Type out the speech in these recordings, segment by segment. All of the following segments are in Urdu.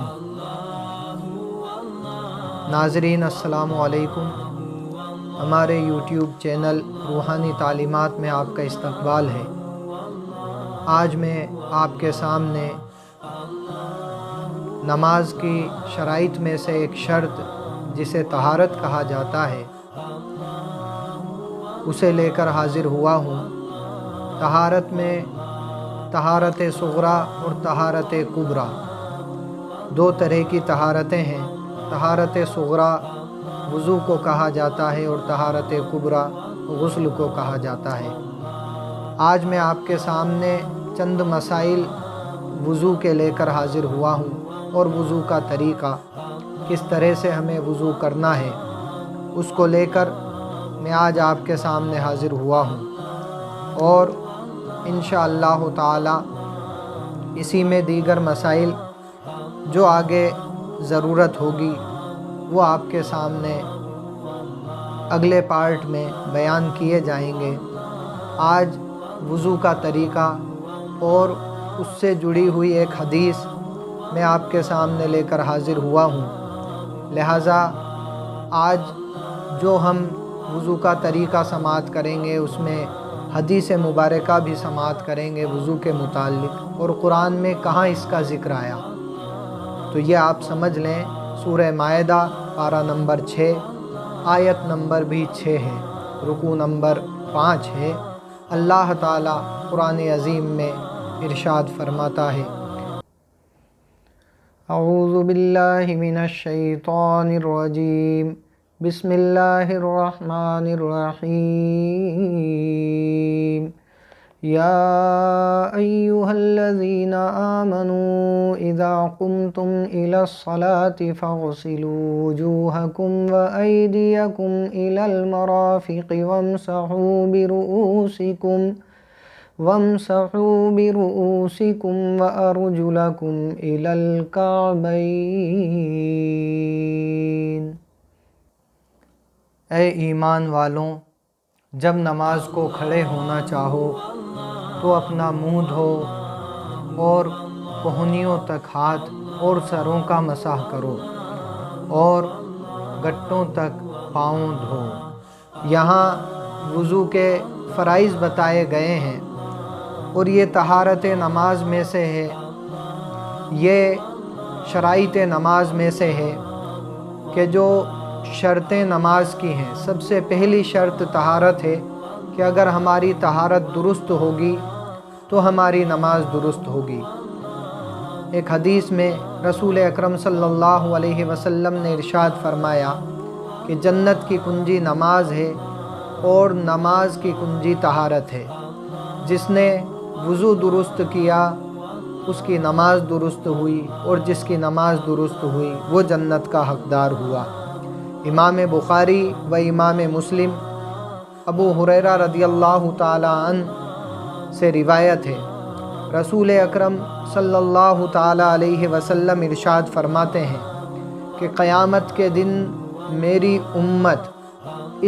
ہوں۔ ناظرین السلام علیکم۔ ہمارے یوٹیوب چینل روحانی تعلیمات میں آپ کا استقبال ہے۔ آج میں آپ کے سامنے نماز کی شرائط میں سے ایک شرط جسے طہارت کہا جاتا ہے اسے لے کر حاضر ہوا ہوں۔ طہارت میں طہارت صغریٰ اور طہارت کبریٰ دو طرح کی طہارتیں ہیں۔ طہارت صغریٰ وضو کو کہا جاتا ہے اور طہارت کبریٰ غسل کو کہا جاتا ہے۔ آج میں آپ کے سامنے چند مسائل وضو کے لے کر حاضر ہوا ہوں اور وضو کا طریقہ، کس طرح سے ہمیں وضو کرنا ہے، اس کو لے کر میں آج آپ کے سامنے حاضر ہوا ہوں، اور انشاءاللہ تعالی اسی میں دیگر مسائل جو آگے ضرورت ہوگی وہ آپ کے سامنے اگلے پارٹ میں بیان کیے جائیں گے۔ آج وضو کا طریقہ اور اس سے جڑی ہوئی ایک حدیث میں آپ کے سامنے لے کر حاضر ہوا ہوں، لہٰذا آج جو ہم وضو کا طریقہ سماعت کریں گے اس میں حدیث مبارکہ بھی سماعت کریں گے وضو کے متعلق، اور قرآن میں کہاں اس کا ذکر آیا۔ تو یہ آپ سمجھ لیں، سورہ مائدہ پارہ نمبر 6 آیت نمبر بھی 6 ہے، رکوع نمبر 5 ہے۔ اللہ تعالیٰ قرآن عظیم میں ارشاد فرماتا ہے: اعوذ باللہ من الشیطان الرجیم، بسم اللہ الرحمن الرحیم، یا ایہا الذین آمنوا اذا قمتم الى الصلاة فاغسلوا وجوہکم وایدیکم الى المرافق وامسحوا برؤوسکم وارجلکم الى الکعبین۔ اے ایمان والوں، جب نماز کو کھڑے ہونا چاہو تو اپنا منہ دھو اور کہنیوں تک ہاتھ اور سروں کا مسح کرو اور گھٹنوں تک پاؤں دھو۔ یہاں وضو کے فرائض بتائے گئے ہیں اور یہ طہارت نماز میں سے ہے، یہ شرائط نماز میں سے ہے کہ جو شرطیں نماز کی ہیں۔ سب سے پہلی شرط طہارت ہے کہ اگر ہماری طہارت درست ہوگی تو ہماری نماز درست ہوگی۔ ایک حدیث میں رسول اکرم صلی اللہ علیہ وسلم نے ارشاد فرمایا کہ جنت کی کنجی نماز ہے اور نماز کی کنجی طہارت ہے۔ جس نے وضو درست کیا اس کی نماز درست ہوئی، اور جس کی نماز درست ہوئی وہ جنت کا حقدار ہوا۔ امام بخاری و امام مسلم ابو ہریرہ رضی اللہ تعالی عنہ سے روایت ہے، رسول اکرم صلی اللہ تعالی علیہ وسلم ارشاد فرماتے ہیں کہ قیامت کے دن میری امت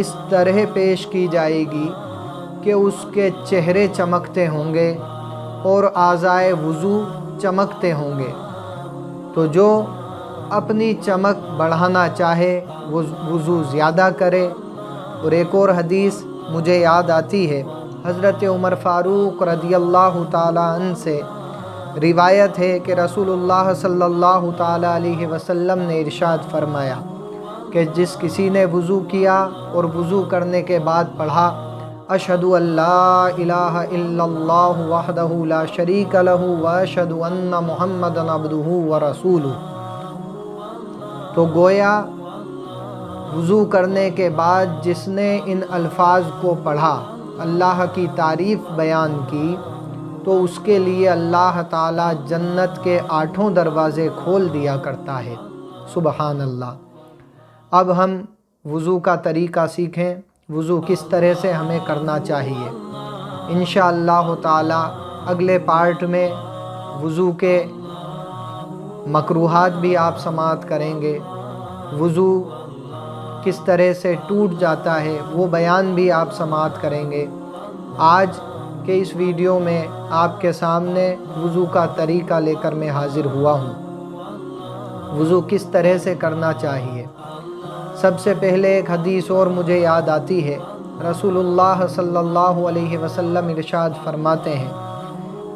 اس طرح پیش کی جائے گی کہ اس کے چہرے چمکتے ہوں گے اور اعضائے وضو چمکتے ہوں گے، تو جو اپنی چمک بڑھانا چاہے وہ وضو زیادہ کرے۔ اور ایک اور حدیث مجھے یاد آتی ہے، حضرت عمر فاروق رضی اللہ تعالی عنہ سے روایت ہے کہ رسول اللہ صلی اللہ تعالی علیہ وسلم نے ارشاد فرمایا کہ جس کسی نے وضو کیا اور وضو کرنے کے بعد پڑھا اشہد ان لا الہ الا اللہ وحدہ لا شریک لہ واشہد ان محمدا عبدہ ورسولہ، تو گویا وضو کرنے کے بعد جس نے ان الفاظ کو پڑھا، اللہ کی تعریف بیان کی، تو اس کے لیے اللہ تعالیٰ جنت کے 8 دروازے کھول دیا کرتا ہے۔ سبحان اللہ۔ اب ہم وضو کا طریقہ سیکھیں، وضو کس طرح سے ہمیں کرنا چاہیے۔ انشاءاللہ تعالی اگلے پارٹ میں وضو کے مکروہات بھی آپ سماعت کریں گے، وضو کس طرح سے ٹوٹ جاتا ہے وہ بیان بھی آپ سماعت کریں گے۔ آج کے اس ویڈیو میں آپ کے سامنے وضو کا طریقہ لے کر میں حاضر ہوا ہوں۔ وضو کس طرح سے کرنا چاہیے۔ سب سے پہلے ایک حدیث اور مجھے یاد آتی ہے، رسول اللہ صلی اللہ علیہ وسلم ارشاد فرماتے ہیں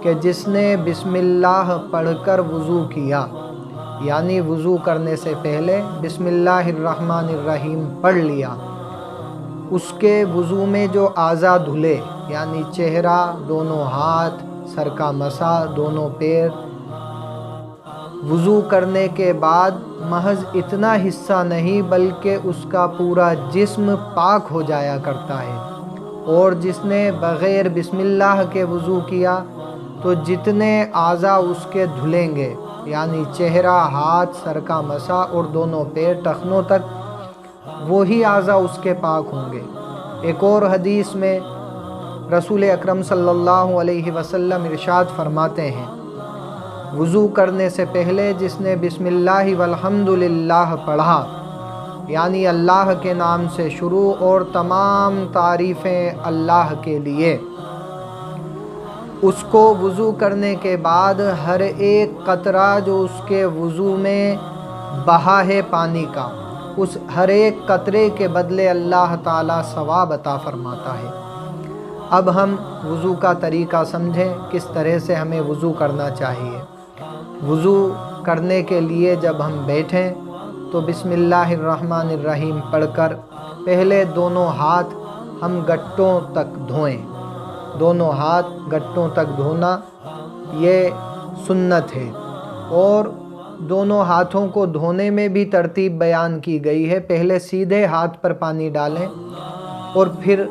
کہ جس نے بسم اللہ پڑھ کر وضو کیا، یعنی وضو کرنے سے پہلے بسم اللہ الرحمن الرحیم پڑھ لیا، اس کے وضو میں جو اعضاء دھلے، یعنی چہرہ، دونوں ہاتھ، سر کا مسح، دونوں پیر، وضو کرنے کے بعد محض اتنا حصہ نہیں بلکہ اس کا پورا جسم پاک ہو جایا کرتا ہے۔ اور جس نے بغیر بسم اللہ کے وضو کیا تو جتنے اعضاء اس کے دھلیں گے، یعنی چہرہ، ہاتھ، سر کا مسح اور دونوں پیر ٹخنوں تک، وہی اعضاء اس کے پاک ہوں گے۔ ایک اور حدیث میں رسول اکرم صلی اللہ علیہ وسلم ارشاد فرماتے ہیں، وضو کرنے سے پہلے جس نے بسم اللہ والحمد للہ پڑھا، یعنی اللہ کے نام سے شروع اور تمام تعریفیں اللہ کے لیے، اس کو وضو کرنے کے بعد ہر ایک قطرہ جو اس کے وضو میں بہا ہے پانی کا، اس ہر ایک قطرے کے بدلے اللہ تعالیٰ ثواب عطا فرماتا ہے۔ اب ہم وضو کا طریقہ سمجھیں، کس طرح سے ہمیں وضو کرنا چاہیے۔ وضو کرنے کے لیے جب ہم بیٹھیں تو بسم اللہ الرحمن الرحیم پڑھ کر پہلے دونوں ہاتھ ہم گٹوں تک دھوئیں۔ دونوں ہاتھ گٹوں تک دھونا یہ سنت ہے، اور دونوں ہاتھوں کو دھونے میں بھی ترتیب بیان کی گئی ہے۔ پہلے سیدھے ہاتھ پر پانی ڈالیں اور پھر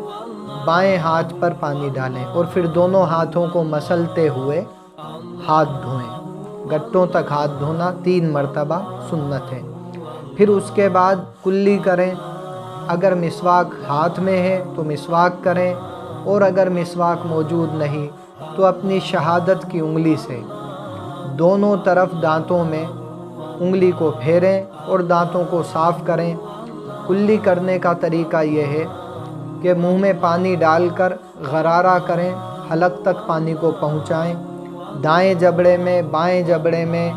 بائیں ہاتھ پر پانی ڈالیں اور پھر دونوں ہاتھوں کو مسلتے ہوئے ہاتھ دھوئیں۔ گٹوں تک ہاتھ دھونا 3 مرتبہ سنت ہے۔ پھر اس کے بعد کلی کریں، اگر مسواک ہاتھ میں ہے تو مسواک کریں، اور اگر مسواک موجود نہیں تو اپنی شہادت کی انگلی سے دونوں طرف دانتوں میں انگلی کو پھیریں اور دانتوں کو صاف کریں۔ کلی کرنے کا طریقہ یہ ہے کہ منہ میں پانی ڈال کر غرارہ کریں، حلق تک پانی کو پہنچائیں، دائیں جبڑے میں، بائیں جبڑے میں،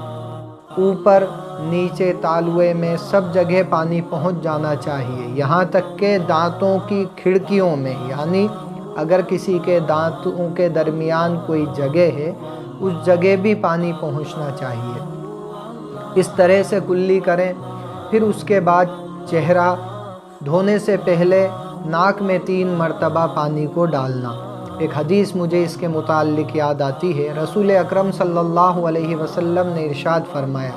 اوپر نیچے تالوے میں، سب جگہ پانی پہنچ جانا چاہیے، یہاں تک کہ دانتوں کی کھڑکیوں میں، یعنی اگر کسی کے دانتوں کے درمیان کوئی جگہ ہے اس جگہ بھی پانی پہنچنا چاہیے۔ اس طرح سے کلی کریں۔ پھر اس کے بعد چہرہ دھونے سے پہلے ناک میں 3 مرتبہ پانی کو ڈالنا۔ ایک حدیث مجھے اس کے متعلق یاد آتی ہے، رسول اکرم صلی اللہ علیہ وسلم نے ارشاد فرمایا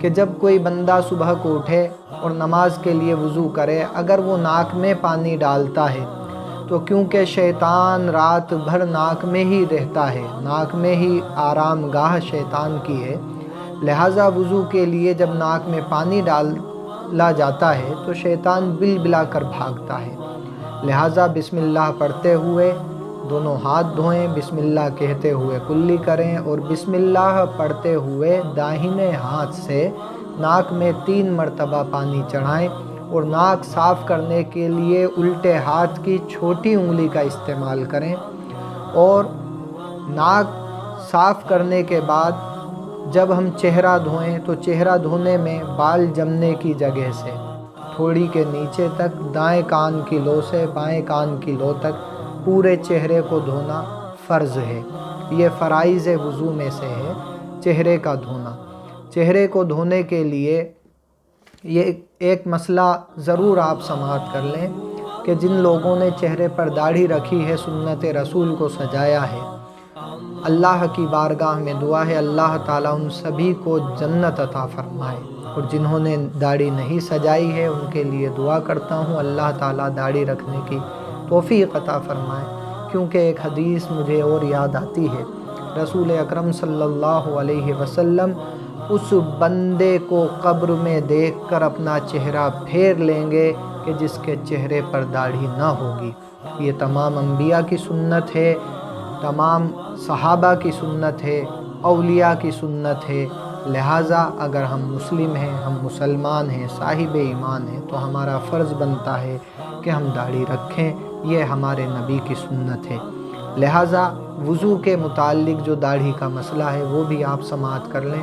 کہ جب کوئی بندہ صبح کو اٹھے اور نماز کے لیے وضو کرے، اگر وہ ناک میں پانی ڈالتا ہے تو کیونکہ شیطان رات بھر ناک میں ہی رہتا ہے، ناک میں ہی آرام گاہ شیطان کی ہے، لہٰذا وضو کے لیے جب ناک میں پانی ڈالا جاتا ہے تو شیطان بل بلا کر بھاگتا ہے۔ لہٰذا بسم اللہ پڑھتے ہوئے دونوں ہاتھ دھوئیں، بسم اللہ کہتے ہوئے کلی کریں، اور بسم اللہ پڑھتے ہوئے داہنے ہاتھ سے ناک میں 3 مرتبہ پانی چڑھائیں، اور ناک صاف کرنے کے لیے الٹے ہاتھ کی چھوٹی انگلی کا استعمال کریں۔ اور ناک صاف کرنے کے بعد جب ہم چہرہ دھوئیں تو چہرہ دھونے میں بال جمنے کی جگہ سے تھوڑی کے نیچے تک، دائیں کان کی لو سے بائیں کان کی لو تک پورے چہرے کو دھونا فرض ہے۔ یہ فرائض وضو میں سے ہے چہرے کا دھونا۔ چہرے کو دھونے کے لیے یہ ایک مسئلہ ضرور آپ سماعت کر لیں کہ جن لوگوں نے چہرے پر داڑھی رکھی ہے، سنت رسول کو سجایا ہے، اللہ کی بارگاہ میں دعا ہے اللہ تعالیٰ ان سبھی کو جنت عطا فرمائے، اور جنہوں نے داڑھی نہیں سجائی ہے ان کے لیے دعا کرتا ہوں اللہ تعالیٰ داڑھی رکھنے کی توفیق عطا فرمائے۔ کیونکہ ایک حدیث مجھے اور یاد آتی ہے، رسول اکرم صلی اللہ علیہ وسلم اس بندے کو قبر میں دیکھ کر اپنا چہرہ پھیر لیں گے کہ جس کے چہرے پر داڑھی نہ ہوگی۔ یہ تمام انبیاء کی سنت ہے، تمام صحابہ کی سنت ہے، اولیاء کی سنت ہے، لہٰذا اگر ہم مسلم ہیں، ہم مسلمان ہیں، صاحب ایمان ہیں، تو ہمارا فرض بنتا ہے کہ ہم داڑھی رکھیں، یہ ہمارے نبی کی سنت ہے۔ لہٰذا وضو کے متعلق جو داڑھی کا مسئلہ ہے وہ بھی آپ سماعت کر لیں۔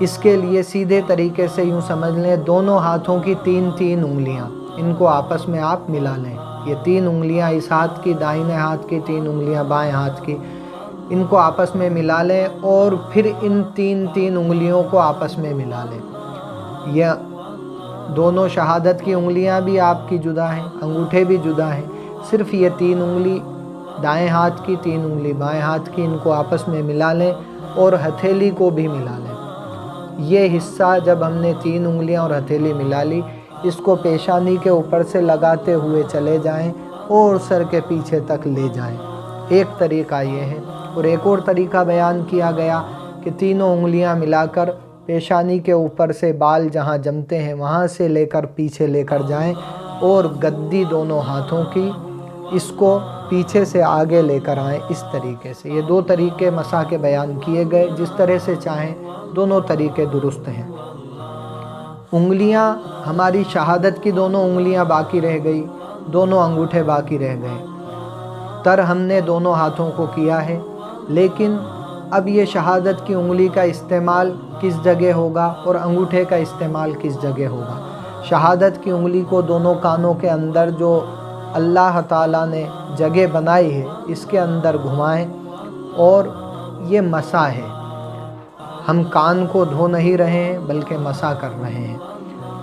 اس کے لیے سیدھے طریقے سے یوں سمجھ لیں، دونوں ہاتھوں کی 3 انگلیاں ان کو آپس میں آپ ملا لیں۔ یہ 3 انگلیاں اس ہاتھ کی، دائیں ہاتھ کی 3 انگلیاں بائیں ہاتھ کی، ان کو آپس میں ملا لیں اور پھر ان 3 انگلیوں کو آپس میں ملا لیں۔ یہ دونوں شہادت کی انگلیاں بھی آپ کی جدا ہیں، انگوٹھے بھی جدا ہیں، صرف یہ 3 انگلی دائیں ہاتھ کی، 3 انگلی بائیں ہاتھ کی، ان کو آپس میں ملا لیں اور ہتھیلی کو بھی ملا لیں۔ یہ حصہ جب ہم نے 3 انگلیاں اور ہتھیلی ملا لی، اس کو پیشانی کے اوپر سے لگاتے ہوئے چلے جائیں اور سر کے پیچھے تک لے جائیں۔ ایک طریقہ یہ ہے، اور ایک اور طریقہ بیان کیا گیا کہ تینوں انگلیاں ملا کر پیشانی کے اوپر سے بال جہاں جمتے ہیں وہاں سے لے کر پیچھے لے کر جائیں اور گدی دونوں ہاتھوں کی اس کو پیچھے سے آگے لے کر آئیں، اس طریقے سے۔ یہ 2 طریقے مسح کے بیان کیے گئے، جس طرح سے چاہیں دونوں طریقے درست ہیں۔ انگلیاں ہماری شہادت کی دونوں انگلیاں باقی رہ گئی، دونوں انگوٹھے باقی رہ گئے۔ تر ہم نے دونوں ہاتھوں کو کیا ہے، لیکن اب یہ شہادت کی انگلی کا استعمال کس جگہ ہوگا اور انگوٹھے کا استعمال کس جگہ ہوگا؟ شہادت کی انگلی کو دونوں کانوں کے اندر جو اللہ تعالیٰ نے جگہ بنائی ہے اس کے اندر گھمائیں، اور یہ مسح ہے۔ ہم کان کو دھو نہیں رہے ہیں بلکہ مسح کر رہے ہیں،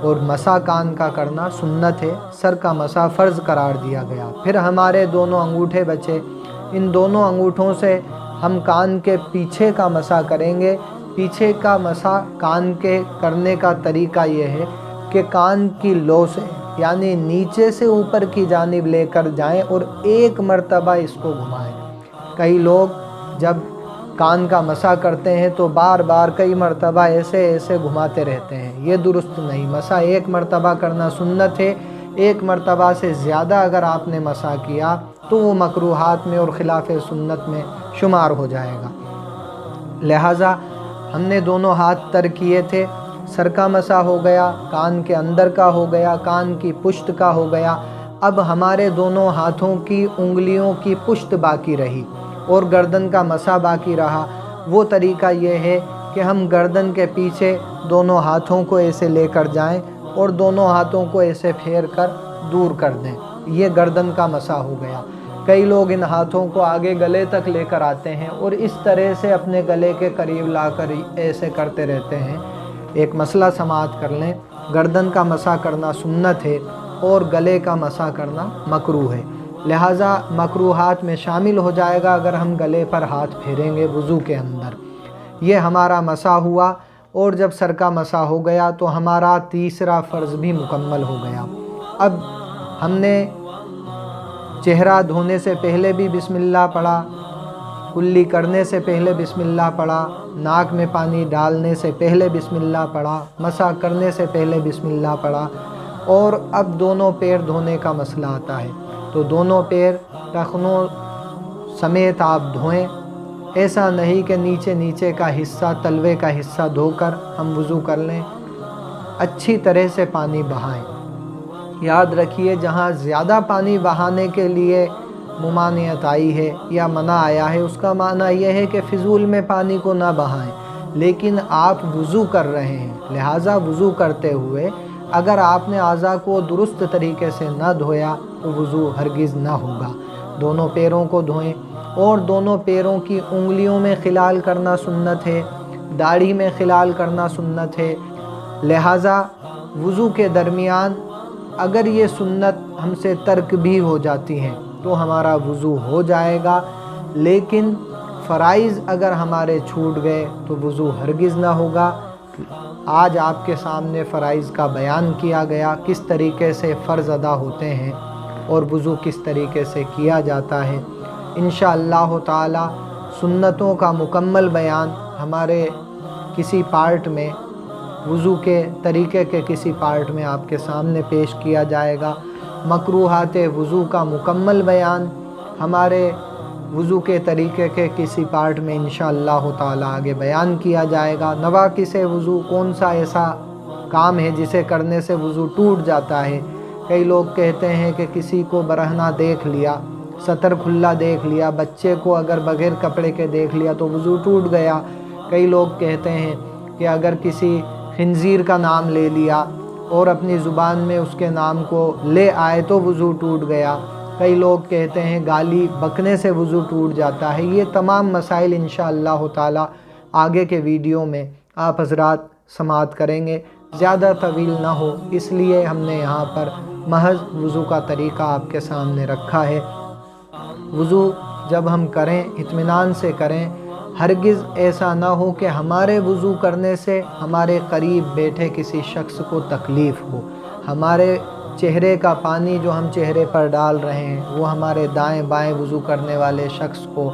اور مسح کان کا کرنا سنت ہے، سر کا مسح فرض قرار دیا گیا۔ پھر ہمارے دونوں انگوٹھے بچے، ان دونوں انگوٹھوں سے ہم کان کے پیچھے کا مسح کریں گے۔ پیچھے کا مسح کان کے کرنے کا طریقہ یہ ہے کہ کان کی لو سے یعنی نیچے سے اوپر کی جانب لے کر جائیں اور ایک مرتبہ اس کو گھمائیں۔ کئی لوگ جب کان کا مسح کرتے ہیں تو بار بار کئی مرتبہ ایسے گھماتے رہتے ہیں، یہ درست نہیں۔ مسح ایک مرتبہ کرنا سنت ہے، ایک مرتبہ سے زیادہ اگر آپ نے مسح کیا تو وہ مکروہات میں اور خلاف سنت میں شمار ہو جائے گا۔ لہٰذا ہم نے دونوں ہاتھ تر کیے تھے، سر کا مسح ہو گیا، کان کے اندر کا ہو گیا، کان کی پشت کا ہو گیا۔ اب ہمارے دونوں ہاتھوں کی انگلیوں کی پشت باقی رہی اور گردن کا مسح باقی رہا۔ وہ طریقہ یہ ہے کہ ہم گردن کے پیچھے دونوں ہاتھوں کو ایسے لے کر جائیں اور دونوں ہاتھوں کو ایسے پھیر کر دور کر دیں، یہ گردن کا مسح ہو گیا۔ کئی لوگ ان ہاتھوں کو آگے گلے تک لے کر آتے ہیں اور اس طرح سے اپنے گلے کے قریب لا کر ایسے کرتے رہتے ہیں۔ ایک مسئلہ سماعت کر لیں، گردن کا مسح کرنا سنت ہے اور گلے کا مسح کرنا مکروہ ہے، لہٰذا مکروہات میں شامل ہو جائے گا اگر ہم گلے پر ہاتھ پھیریں گے وضو کے اندر۔ یہ ہمارا مسح ہوا، اور جب سر کا مسح ہو گیا تو ہمارا تیسرا فرض بھی مکمل ہو گیا۔ اب ہم نے چہرہ دھونے سے پہلے بھی بسم اللہ پڑھا، کلی کرنے سے پہلے بسم اللہ پڑھا، ناک میں پانی ڈالنے سے پہلے بسم اللہ پڑھا، مسح کرنے سے پہلے بسم اللہ پڑھا، اور اب دونوں پیر دھونے کا مسئلہ آتا ہے تو دونوں پیر ٹخنوں سمیت آپ دھوئیں۔ ایسا نہیں کہ نیچے کا حصہ، تلوے کا حصہ دھو کر ہم وضو کر لیں، اچھی طرح سے پانی بہائیں۔ یاد رکھیے جہاں زیادہ پانی بہانے کے لیے ممانعت آئی ہے یا منع آیا ہے، اس کا معنی یہ ہے کہ فضول میں پانی کو نہ بہائیں، لیکن آپ وضو کر رہے ہیں، لہٰذا وضو کرتے ہوئے اگر آپ نے اعضاء کو درست طریقے سے نہ دھویا تو وضو ہرگز نہ ہوگا۔ دونوں پیروں کو دھوئیں، اور دونوں پیروں کی انگلیوں میں خلال کرنا سنت ہے، داڑھی میں خلال کرنا سنت ہے، لہٰذا وضو کے درمیان اگر یہ سنت ہم سے ترک بھی ہو جاتی ہیں تو ہمارا وضو ہو جائے گا، لیکن فرائض اگر ہمارے چھوٹ گئے تو وضو ہرگز نہ ہوگا۔ آج آپ کے سامنے فرائض کا بیان کیا گیا، کس طریقے سے فرض ادا ہوتے ہیں اور وضو کس طریقے سے کیا جاتا ہے۔ انشاءاللہ تعالی سنتوں کا مکمل بیان ہمارے کسی پارٹ میں، وضو کے طریقے کے کسی پارٹ میں آپ کے سامنے پیش کیا جائے گا۔ مکروہات وضو کا مکمل بیان ہمارے وضو کے طریقے کے کسی پارٹ میں انشاءاللہ تعالی آگے بیان کیا جائے گا۔ نواقص وضو کون سا ایسا کام ہے جسے کرنے سے وضو ٹوٹ جاتا ہے؟ کئی لوگ کہتے ہیں کہ کسی کو برہنہ دیکھ لیا، سطر کھلا دیکھ لیا، بچے کو اگر بغیر کپڑے کے دیکھ لیا تو وضو ٹوٹ گیا۔ کئی لوگ کہتے ہیں کہ کہ اگر کسی خنزیر کا نام لے لیا اور اپنی زبان میں اس کے نام کو لے آئے تو وضو ٹوٹ گیا. کئی لوگ کہتے ہیں گالی بکنے سے وضو ٹوٹ جاتا ہے. یہ تمام مسائل انشاءاللہ تعالی آگے کے ویڈیو میں آپ حضرات سماعت کریں گے. زیادہ طویل نہ ہو اس لیے ہم نے یہاں پر محض وضو کا طریقہ آپ کے سامنے رکھا ہے. وضو جب ہم کریں اطمینان سے کریں. ہرگز ایسا نہ ہو کہ ہمارے وضو کرنے سے ہمارے قریب بیٹھے کسی شخص کو تکلیف ہو. ہمارے چہرے کا پانی جو ہم چہرے پر ڈال رہے ہیں وہ ہمارے دائیں بائیں وضو کرنے والے شخص کو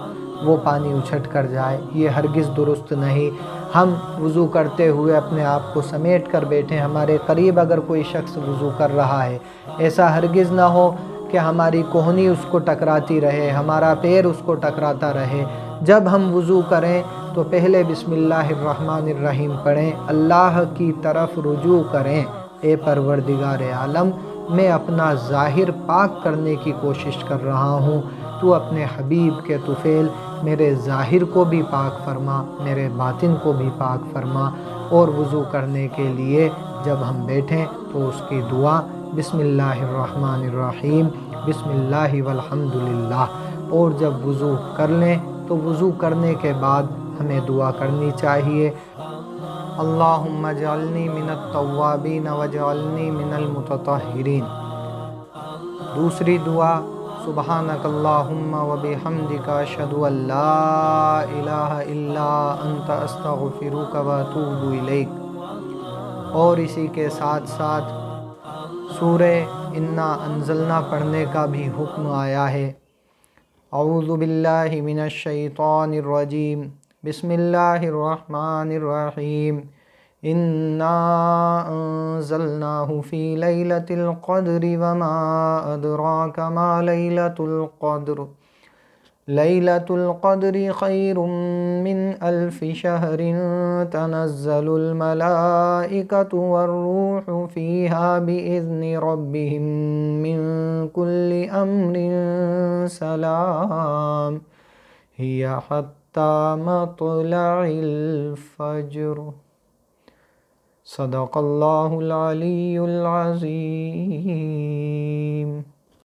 وہ پانی اچھٹ کر جائے. یہ ہرگز درست نہیں. ہم وضو کرتے ہوئے اپنے آپ کو سمیٹ کر بیٹھیں. ہمارے قریب اگر کوئی شخص وضو کر رہا ہے ایسا ہرگز نہ ہو کہ ہماری کوہنی اس کو ٹکراتی رہے, ہمارا پیر اس کو ٹکراتا رہے. جب ہم وضو کریں تو پہلے بسم اللہ الرحمن الرحیم پڑھیں. اللہ کی طرف رجوع کریں. اے پروردگار عالم, میں اپنا ظاہر پاک کرنے کی کوشش کر رہا ہوں. تو اپنے حبیب کے طفیل میرے ظاہر کو بھی پاک فرما, میرے باطن کو بھی پاک فرما. اور وضو کرنے کے لیے جب ہم بیٹھیں تو اس کی دعا بسم اللہ الرحمن الرحیم, بسم اللہ والحمدللہ. اور جب وضو کر لیں تو وضو کرنے کے بعد ہمیں دعا کرنی چاہیے. اللہم اجعلنی من التوابین واجعلنی من المتطہرین. دوسری دعا سبحانک اللہم وبحمدک اشہد ان لا الہ الا انت استغفرک واتوب الیک. اور اسی کے ساتھ ساتھ سورہ انا انزلنا پڑھنے کا بھی حکم آیا ہے. اعوذ باللہ من الشیطان الرجیم, بسم اللہ الرحمن الرحیم. انا انزلناہ فی لیلۃ القدر وما ادراک ما لیلۃ القدر. لیلۃ القدر خیر من الف شہر تنزل الملائکۃ والروح فیہا بإذن ربہم من کل امر سلام ہی حتی مطلع الفجر. صدق اللہ العلی العظیم.